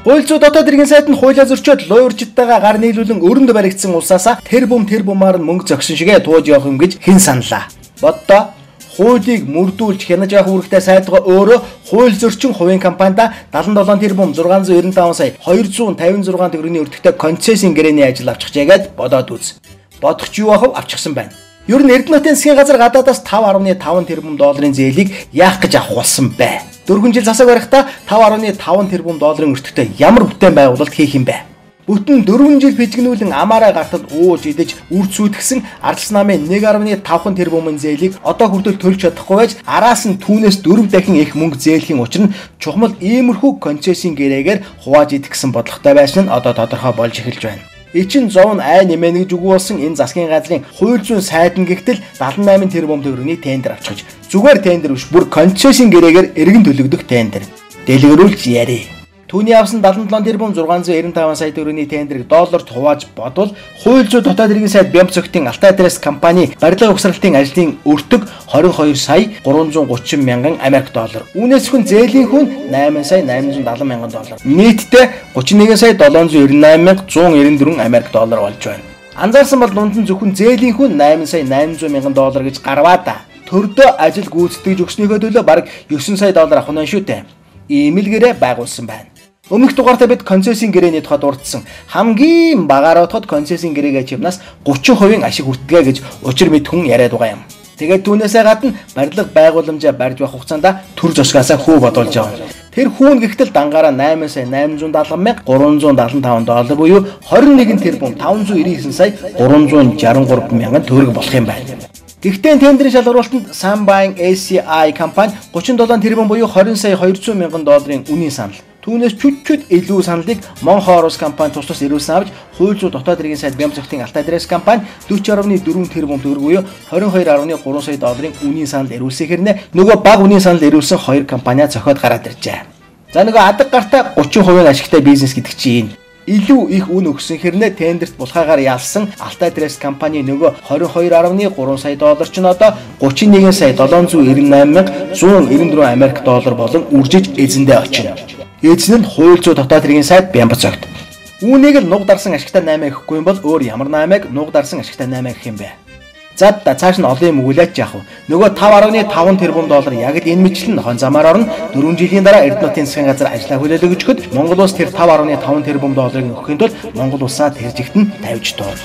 Хууль зүйн дотоод иргэн сайд нь хуулиа зөрчөөд луурчдтайгаа гар нийлүүлэн өрөнд баригдсан улсаасаа тэр бумаар нь мөнгө зөгсөн шигээ тууж явах юм гэж хэн саналаа. Боддоо хуулийг мөрдүүлж хянаж явах үүрэгтэй сайдгаа өөрөө хууль зөрчин хувийн компанида 77 тэрбум 695 сая 256 төгрөгийн өртөгтэй концессийн гэрээний ажил авчихжээгээд бодоод үз. Бодох ч юу ахав авчихсан байна. Ер нь Эрдэнэтийн засгийн газар гадаадаас 5.5 тэрбум долларын зээлийг яах гэж авах болсон бэ? 4 жил засаг барихдаа 5.5 тэрбум долларын өртөгтэй ямар бүтээн байгуулалт хийх юм бэ? Бүтэн 4 жил пижгнүүлэн амаараа гартад ууж идэж үрцүүдгсэн ардчилсан намын 1.5 тэрбумын зээлийг одоо хүртэл төлж чадахгүй байж араас нь түүнээс 4 дахин их мөнгө зээлийн учир нь чухмал иймэрхүү концессийн гэрээгээр хувааж идэх гэсэн бодлоготой байсан нь одоо тодорхой болж эхэлж байна. Эчин зов нь ай нэмэнэ гэж үгүүлсэн энэ засгийн газрын хууль зүйн сайд нь гэхдээ 78 тэрбум төгрөгийн тендер авчихж зүгээр тендер биш бүр концессийн гэрээгээр эргэн төлөгдөх тендер. Дэлгэрүүлж ярив. Түүний авсан 77 тэрбум 695 сая төгрөгийн тендерийг долларт хувааж бодвол хууль зүйн дотоод иргэн сайд Бямцогтын Алтай Трейс компани барилга угсралтын ажлын өртөг 22 сая 330 мянган Америк доллар. Үүнээс хүн зээлийн хүн 8 сая 870 мянган доллар. Нийтдээ 31 сая 798 мянга 194 Америк доллар болж байна. Анзаарсан бол дунд нь зөвхөн зээлийн хүн 8 сая 800 мянган доллар гэж гарваа да. Төрдөө ажил гүйцэтгэж өгснийхөө төлөө бараг 9 сая доллар авах нь шүү дээ. Ийм л гэрээ байгуулсан байна. Өмнөх дугаартаа бид концессийн гэрээний тухайд урдсан. Хамгийн багаар бодоход концессийн гэрээгээ чивнаас 30% ашиг хүртгээ гэж учир мэд хүн яриад байгаа юм. Тэгээд түүнээсээ гадна барилга байгууламжаа барьж байх хугацаанд төр зочгаасаа хүү бодуулж байгаа. Тэр хүүн гихтэл дангаараа 8 сая 870 мянга 375 доллар буюу 21 тэрбум 599 сая 363 мянган төгрөг болох юм байна. Гэхдээ тендерийн шалгуулалтанд Sunbine ACI компани 37 тэрбум буюу 20 сая 200 мянган долларын үнийн санал. Түүнээс чүт илүү саналыг Монхорус компани туслах ирүүлсэн авч хууль зүйн дотоод иргэн сайд Бямцогтын Алтай Трейс компани 40.4 тэрбум төгрөг буюу 22.3 сая долларын үнийн санал ирүүлсэхээр нөгөө бага үнийн санал ирүүлсэн хоёр компаниа зохиод гараад иржээ. За нөгөө адаг гартаа 30% ашигтай бизнес гэдэг чинь илүү их үн өгсөн хэрнээ тендерт булхаагаар ялсан Алтай Трейс компани нөгөө 22.3 сая доллар ч одоо 31 сая 798 мянга 194 Америк доллар болон үржиж эзэндээ очино. Эзэн нь хууль зүйн дотоод иргэн сайд Бямцогт. Үүнийг л нуг дарсан ашигтай 8 гэхгүй юм бол өөр ямар 8-ыг нуг дарсан ашигтай 8 гэх юм бэ? За цааш нь олон юм өгүүлээч яах вэ? Нөгөө 5.5 тэрбум доллар яг л энэ мэтлэн хон замаар орно. 4 жилийн дараа Эрдэнэтийн засгийн газар ажлаа хүлээлгэж өгөхөд Монгол улс тэр 5.5 тэрбум долларыг өгөхийн тулд Монгол улсаа тэр жигтэн тавьж дуу.